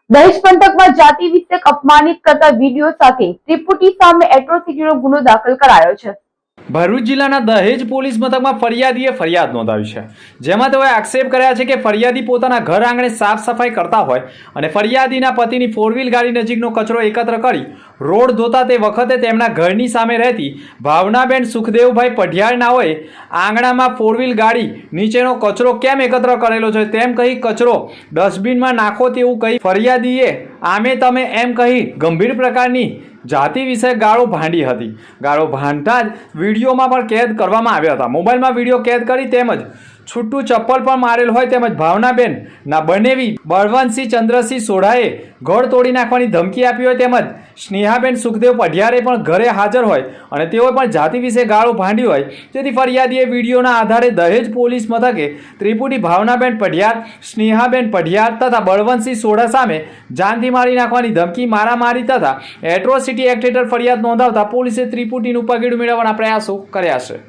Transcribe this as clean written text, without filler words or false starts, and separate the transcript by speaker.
Speaker 1: દહેજ પંથકમાં જાતિ વિષયક અપમાનિત કરતા વિડીયો સાથે ત્રિપુટી સામે એટ્રોસિટીનો ગુનો દાખલ કરાયો છે।
Speaker 2: ભરૂચ જિલ્લાના દહેજ પોલીસ મથકમાં ફરિયાદીએ ફરિયાદ નોંધાવી છે, જેમાં તેઓએ આક્ષેપ કર્યા છે કે ફરિયાદી પોતાના ઘર આંગણે સાફ સફાઈ કરતા હોય અને ફરિયાદીના પતિની 4 વ્હીલ ગાડી નજીકનો કચરો એકત્ર કરી રોડ ધોતા તે વખતે તેમના ઘરની સામે રહેતી ભાવનાબેન સુખદેવભાઈ પઢિયાર નાઓએ આંગણામાં 4 વ્હીલ ગાડી નીચેનો કચરો કેમ એકત્ર કરેલો છે તેમ કહી કચરો ડસ્ટબિનમાં નાખો તેવું કહી ફરિયાદીએ આમે તમે એમ કહી ગંભીર પ્રકારની જાતિ વિશે ગાળો ભાંડી હતી। ગાળો ભાંડતા જ વિડીયોમાં પણ કેદ કરવામાં આવ્યા હતા। મોબાઈલમાં વિડીયો કેદ કરી તેમજ છૂટું ચપ્પલ પણ મારેલ હોય તેમજ ભાવનાબેનના બનેવી બળવંતસિંહ ચંદ્રસિંહ સોઢાએ ઘર તોડી નાખવાની ધમકી આપી હોય તેમજ સ્નેહાબેન સુખદેવ પઢિયારે પણ ઘરે હાજર હોય અને તેઓએ પણ જાતિ વિશે ગાળો ભાંડી હોય, જેથી ફરિયાદીએ વિડીયોના આધારે દહેજ પોલીસ મથકે ત્રિપુટી ભાવનાબેન પઢિયાર, સ્નેહાબેન પઢિયાર તથા બળવંતસિંહ સોઢા સામે જાનથી મારી નાખવાની ધમકી, મારામારી તથા એટ્રોસિટી એક્ટ હેઠળ ફરિયાદ નોંધાવતા પોલીસે ત્રિપુટીનું પગેડું મેળવવાના પ્રયાસો કર્યા છે।